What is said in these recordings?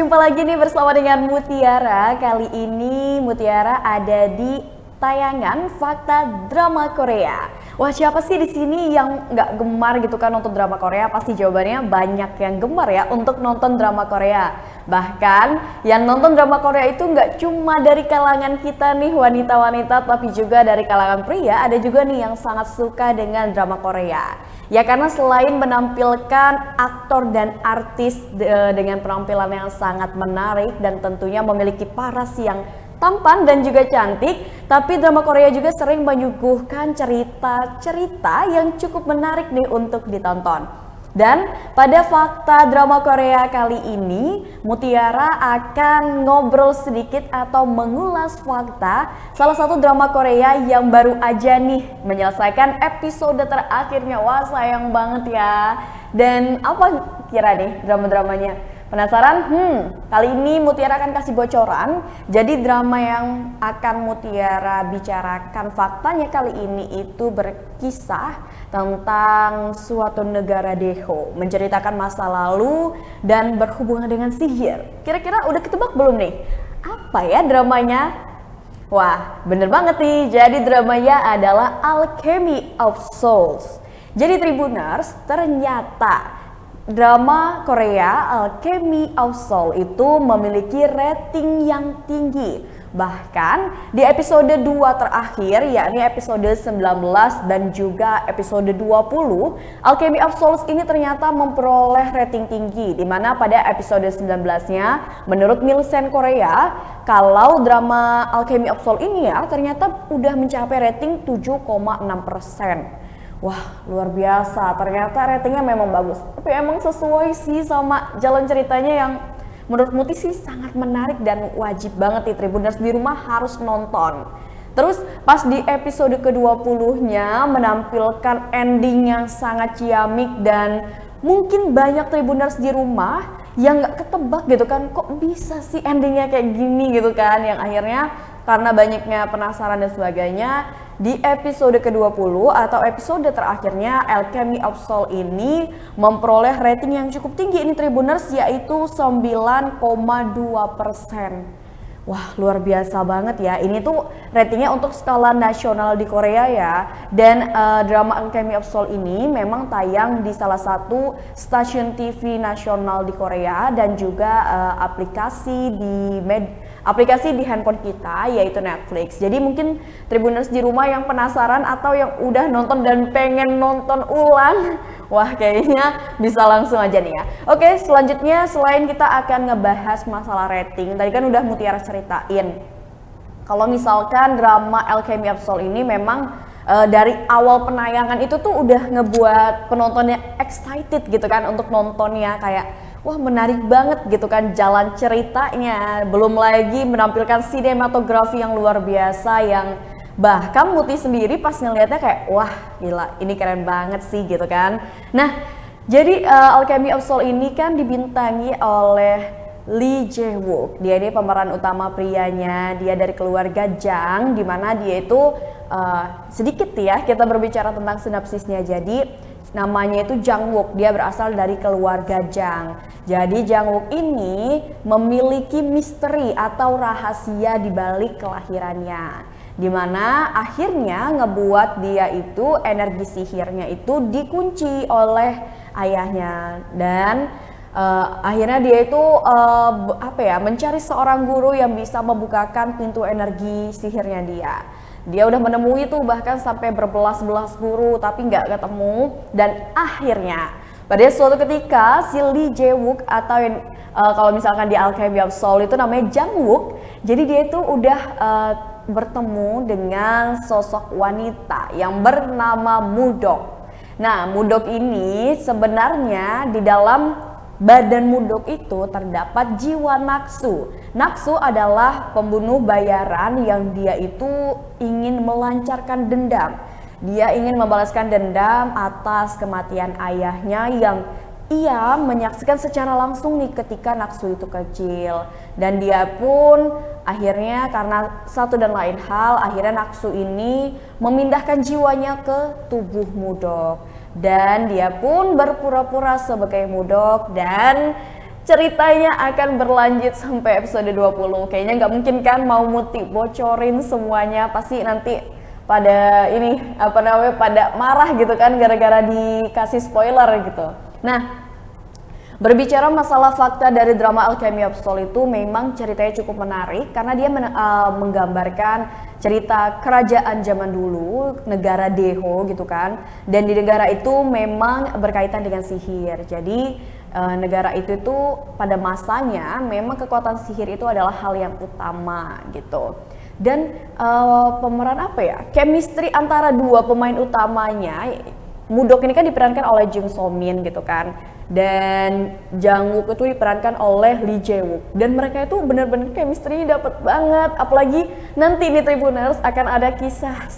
jumpa lagi nih bersama dengan Mutiara. Kali ini Mutiara ada di tayangan Fakta Drama Korea. Wah, siapa sih di sini yang nggak gemar gitu kan nonton drama Korea? Pasti jawabannya banyak yang gemar ya untuk nonton drama Korea. Bahkan yang nonton drama Korea itu nggak cuma dari kalangan kita nih wanita-wanita, tapi juga dari kalangan pria. Ada juga nih yang sangat suka dengan drama Korea. Ya karena selain menampilkan aktor dan artis dengan penampilan yang sangat menarik dan tentunya memiliki paras yang tampan dan juga cantik, tapi drama Korea juga sering menyuguhkan cerita-cerita yang cukup menarik nih untuk ditonton. Dan pada Fakta Drama Korea kali ini, Mutiara akan ngobrol sedikit atau mengulas fakta salah satu drama Korea yang baru aja nih menyelesaikan episode terakhirnya. Wah, sayang banget ya. Dan apa kira nih drama-dramanya? Penasaran? Kali ini Mutiara akan kasih bocoran. Jadi drama yang akan Mutiara bicarakan faktanya kali ini itu berkisah tentang suatu negara Daeho, menceritakan masa lalu dan berhubungan dengan sihir. Kira-kira udah ketebak belum nih? Apa ya dramanya? Wah, bener banget nih. Jadi dramanya adalah Alchemy of Souls. Jadi Tribuners, ternyata drama Korea Alchemy of Soul itu memiliki rating yang tinggi. Bahkan di episode 2 terakhir, yakni episode 19 dan juga episode 20, Alchemy of Souls ini ternyata memperoleh rating tinggi, di mana pada episode 19-nya menurut Nielsen Korea, kalau drama Alchemy of Soul ini ya ternyata udah mencapai rating 7,6%. Wah, luar biasa, ternyata ratingnya memang bagus. Tapi emang sesuai sih sama jalan ceritanya yang menurut Muti sih sangat menarik dan wajib banget nih Tribuners di rumah harus nonton. Terus pas di episode ke-20-nya menampilkan ending yang sangat ciamik dan mungkin banyak Tribuners di rumah yang gak ketebak gitu kan, kok bisa sih endingnya kayak gini gitu kan, yang akhirnya karena banyaknya penasaran dan sebagainya, di episode ke-20 atau episode terakhirnya Alchemy of Soul ini memperoleh rating yang cukup tinggi ini Tribuners, yaitu 9,2%. Wah, luar biasa banget ya. Ini tuh ratingnya untuk skala nasional di Korea ya. Dan drama Alchemy of Soul ini memang tayang di salah satu stasiun TV nasional di Korea dan juga aplikasi di handphone kita, yaitu Netflix. Jadi mungkin Tribuners di rumah yang penasaran atau yang udah nonton dan pengen nonton ulang, wah kayaknya bisa langsung aja nih ya. Oke, selanjutnya selain kita akan ngebahas masalah rating, tadi kan udah Mutiara ceritain kalau misalkan drama Alchemy of Soul ini memang dari awal penayangan itu tuh udah ngebuat penontonnya excited gitu kan untuk nontonnya, kayak wah menarik banget gitu kan jalan ceritanya, belum lagi menampilkan sinematografi yang luar biasa yang bahkan Muti sendiri pas ngeliatnya kayak wah gila ini keren banget sih gitu kan. Nah jadi Alchemy of Soul ini kan dibintangi oleh Lee Jae-wook. Dia ini pemeran utama prianya, dia dari keluarga Jang, dimana dia itu sedikit ya kita berbicara tentang sinopsisnya. Jadi namanya itu Jang-wook, dia berasal dari keluarga Jang. Jadi Jang-wook ini memiliki misteri atau rahasia di balik kelahirannya, dimana akhirnya ngebuat dia itu energi sihirnya itu dikunci oleh ayahnya. Dan akhirnya dia itu mencari seorang guru yang bisa membukakan pintu energi sihirnya dia. Dia udah menemui tuh bahkan sampai berbelas-belas guru tapi nggak ketemu, dan akhirnya pada suatu ketika si Lee Jae-wook atau yang kalau misalkan di Alchemy of Soul itu namanya Jang-wook, jadi dia itu udah bertemu dengan sosok wanita yang bernama Mudok. Nah, Mudok ini sebenarnya di dalam badan Mudok itu terdapat jiwa Naksu. Naksu adalah pembunuh bayaran yang dia itu ingin melancarkan dendam. Dia ingin membalaskan dendam atas kematian ayahnya yang ia menyaksikan secara langsung nih ketika Naksu itu kecil. Dan dia pun akhirnya karena satu dan lain hal, akhirnya Naksu ini memindahkan jiwanya ke tubuh Mudok. Dan dia pun berpura-pura sebagai Mudok dan ceritanya akan berlanjut sampai episode 20. Kayaknya nggak mungkin kan mau Muti bocorin semuanya, pasti nanti pada ini pada marah gitu kan gara-gara dikasih spoiler gitu. Nah, berbicara masalah fakta dari drama Alchemy of Soul itu memang ceritanya cukup menarik karena dia menggambarkan cerita kerajaan zaman dulu, negara Deho gitu kan. Dan di negara itu memang berkaitan dengan sihir. Jadi negara itu tuh pada masanya memang kekuatan sihir itu adalah hal yang utama gitu. Dan pemeran chemistry antara dua pemain utamanya, Mudok ini kan diperankan oleh Jung So Min gitu kan, dan Jang Wook itu diperankan oleh Lee Jae Wook, dan mereka itu bener-bener chemistry-nya dapet banget. Apalagi nanti nih Tribuners akan ada kisah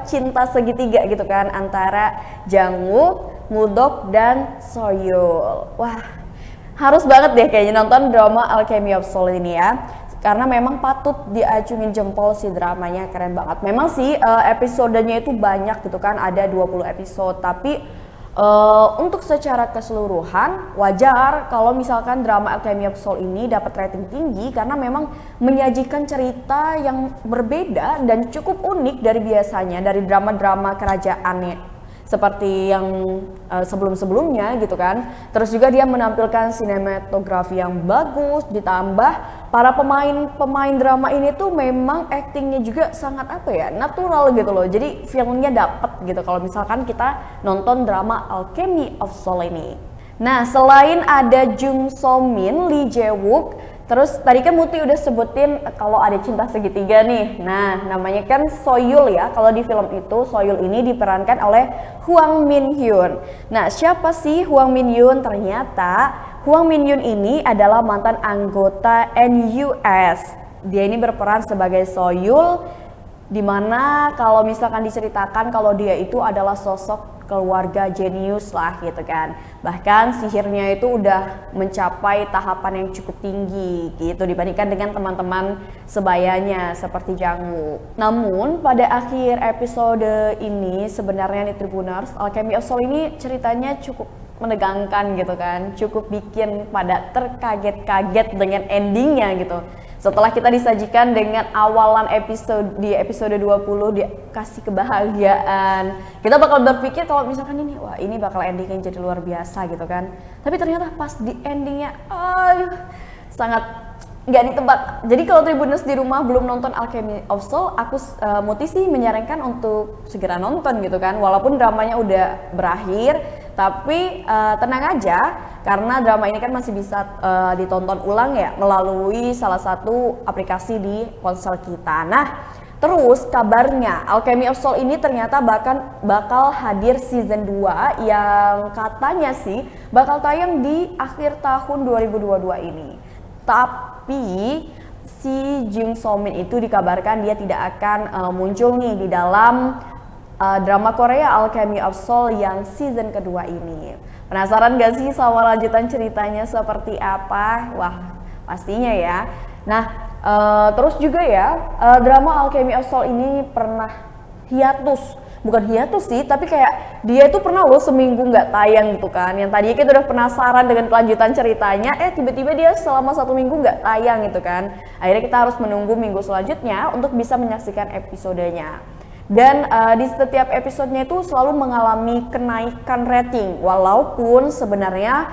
cinta segitiga gitu kan antara Jang Wook, Mudok dan Soyul. Wah, harus banget deh kayaknya nonton drama Alchemy of Soul ini ya, karena memang patut diacungin jempol sih, dramanya keren banget. Memang sih episodenya itu banyak gitu kan, ada 20 episode, tapi untuk secara keseluruhan wajar kalau misalkan drama Alchemy of Soul ini dapat rating tinggi karena memang menyajikan cerita yang berbeda dan cukup unik dari biasanya dari drama-drama kerajaannya seperti yang sebelum-sebelumnya gitu kan. Terus juga dia menampilkan sinematografi yang bagus, ditambah para pemain drama ini tuh memang actingnya juga sangat natural gitu loh. Jadi filmnya dapet gitu kalau misalkan kita nonton drama Alchemy of Soul ini. Nah, selain ada Jung So Min, Lee Jae Wook, terus tadi kan Muti udah sebutin kalau ada cinta segitiga nih. Nah, namanya kan Soyul ya. Kalau di film itu Soyul ini diperankan oleh Hwang Min Hyun. Nah, siapa sih Hwang Min Hyun? Ternyata Hwang Min Hyun ini adalah mantan anggota NUS. Dia ini berperan sebagai Soyul, dimana kalau misalkan diceritakan kalau dia itu adalah sosok keluarga jenius lah gitu kan. Bahkan sihirnya itu udah mencapai tahapan yang cukup tinggi gitu dibandingkan dengan teman-teman sebayanya seperti Jang Wook. Namun pada akhir episode ini sebenarnya nih Tribuners, Alchemy of Soul ini ceritanya cukup menegangkan gitu kan, cukup bikin pada terkaget-kaget dengan endingnya gitu. Setelah kita disajikan dengan awalan episode di episode 20 dikasih kebahagiaan, kita bakal berpikir kalau misalkan ini, wah ini bakal endingnya jadi luar biasa gitu kan. Tapi ternyata pas di endingnya, sangat nggak ditebak. Jadi kalau Tribuners di rumah belum nonton Alchemy of Soul, aku Muti sih menyarankan untuk segera nonton gitu kan. Walaupun dramanya udah berakhir, tapi tenang aja karena drama ini kan masih bisa ditonton ulang ya melalui salah satu aplikasi di ponsel kita. Nah, terus kabarnya Alchemy of Soul ini ternyata bakal hadir season 2 yang katanya sih bakal tayang di akhir tahun 2022 ini. Tapi si Jung So Min itu dikabarkan dia tidak akan muncul nih di dalam drama Korea Alchemy of Soul yang season kedua ini. Penasaran gak sih sama lanjutan ceritanya seperti apa? Wah, pastinya ya. Nah, terus juga ya, drama Alchemy of Soul ini pernah hiatus. Bukan hiatus sih, tapi kayak dia itu pernah loh seminggu nggak tayang gitu kan. Yang tadinya kita udah penasaran dengan kelanjutan ceritanya, tiba-tiba dia selama 1 minggu nggak tayang gitu kan. Akhirnya kita harus menunggu minggu selanjutnya untuk bisa menyaksikan episodenya. Dan di setiap episodenya itu selalu mengalami kenaikan rating, walaupun sebenarnya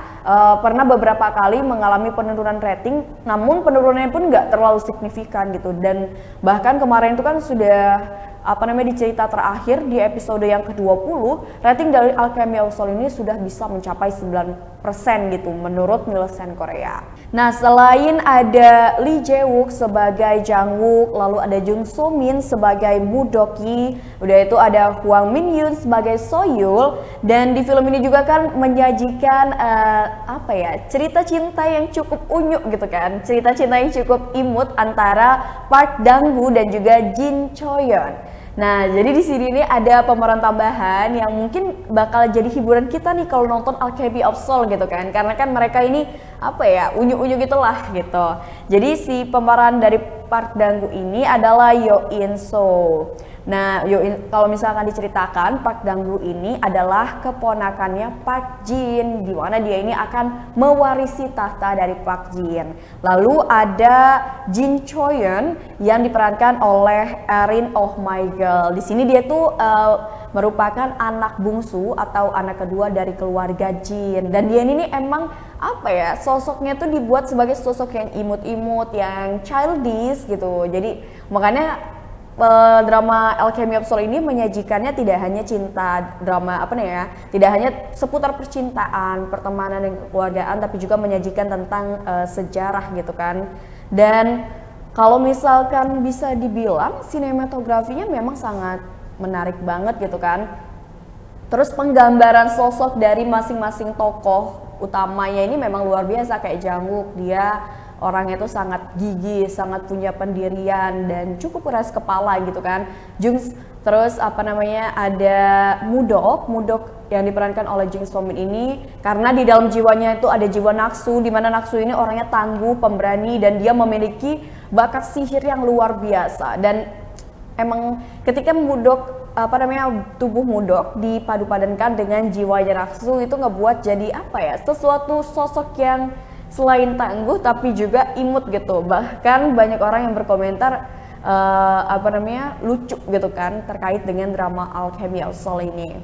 pernah beberapa kali mengalami penurunan rating, namun penurunannya pun nggak terlalu signifikan gitu. Dan bahkan kemarin itu kan sudah di cerita terakhir di episode yang ke-20, rating dari Alchemy of Soul ini sudah bisa mencapai 9% gitu menurut Nielsen Korea. Nah, selain ada Lee Jae Wook sebagai Jang Wook, lalu ada Jung So Min sebagai Mudok-gi, udah itu ada Hwang Min Hyun sebagai Soyul, dan di film ini juga kan menyajikan cerita cinta yang cukup unyu gitu kan, cerita cinta yang cukup imut antara Park Dang-gu dan juga Jin Choi-yeon. Nah, jadi di sini nih ada pemeran tambahan yang mungkin bakal jadi hiburan kita nih kalau nonton Alchemy of Soul gitu kan. Karena kan mereka ini unyu-unyu gitulah gitu. Jadi si pemeran dari Park Dang-gu ini adalah Yo In So. Nah, kalau misalkan diceritakan, Park Dang-gu ini adalah keponakannya Park Jin, di mana dia ini akan mewarisi tahta dari Park Jin. Lalu ada Jin Choyeon yang diperankan oleh Erin Oh My Girl. Di sini dia tuh merupakan anak bungsu atau anak kedua dari keluarga Jin. Dan dia ini emang apa ya, sosoknya tuh dibuat sebagai sosok yang imut-imut, yang childish gitu. Jadi makanya drama Alchemy of Soul ini menyajikannya tidak hanya cinta, drama apa nih ya, tidak hanya seputar percintaan, pertemanan dan kekeluargaan, tapi juga menyajikan tentang sejarah gitu kan. Dan kalau misalkan bisa dibilang sinematografinya memang sangat menarik banget gitu kan. Terus penggambaran sosok dari masing-masing tokoh utamanya ini memang luar biasa. Kayak Jang-wook, dia orangnya itu sangat gigih, sangat punya pendirian dan cukup keras kepala gitu kan. Terus ada Mudok yang diperankan oleh Jung So Min ini, karena di dalam jiwanya itu ada jiwa naksu, di mana naksu ini orangnya tangguh, pemberani, dan dia memiliki bakat sihir yang luar biasa. Dan emang ketika tubuh Mudok dipadu-padankan dengan jiwanya naksu, itu ngebuat jadi sesuatu sosok yang selain tangguh tapi juga imut gitu. Bahkan banyak orang yang berkomentar lucu gitu kan terkait dengan drama Alchemy of Soul ini.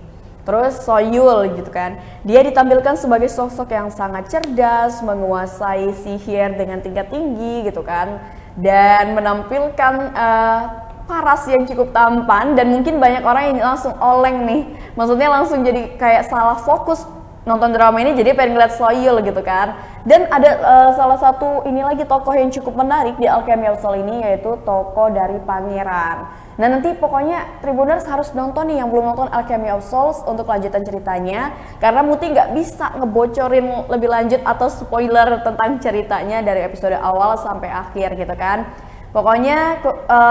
Terus Soyul gitu kan, dia ditampilkan sebagai sosok yang sangat cerdas, menguasai sihir dengan tingkat tinggi gitu kan, dan menampilkan paras yang cukup tampan. Dan mungkin banyak orang yang langsung oleng nih, maksudnya langsung jadi kayak salah fokus nonton drama ini, jadi pengen ngeliat Soyul gitu kan. Dan ada salah satu ini lagi tokoh yang cukup menarik di Alchemy of Soul ini, yaitu tokoh dari pangeran. Nah nanti pokoknya Tribuners harus nonton nih yang belum nonton Alchemy of Souls untuk lanjutan ceritanya, karena Muti nggak bisa ngebocorin lebih lanjut atau spoiler tentang ceritanya dari episode awal sampai akhir gitu kan. Pokoknya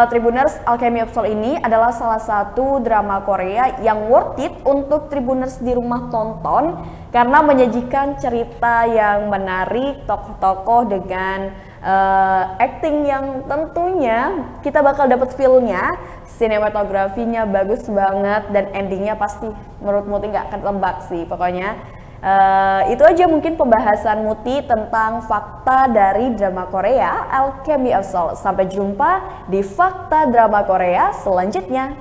Tribuners, Alchemy of Soul ini adalah salah satu drama Korea yang worth it untuk Tribuners di rumah tonton, karena menyajikan cerita yang menarik, tokoh-tokoh dengan acting yang tentunya kita bakal dapet feel-nya, sinematografinya bagus banget, dan endingnya pasti menurut Muti nggak akan tebak sih. Pokoknya itu aja mungkin pembahasan Muti tentang fakta dari drama Korea Alchemy of Soul. Sampai jumpa di fakta drama Korea selanjutnya.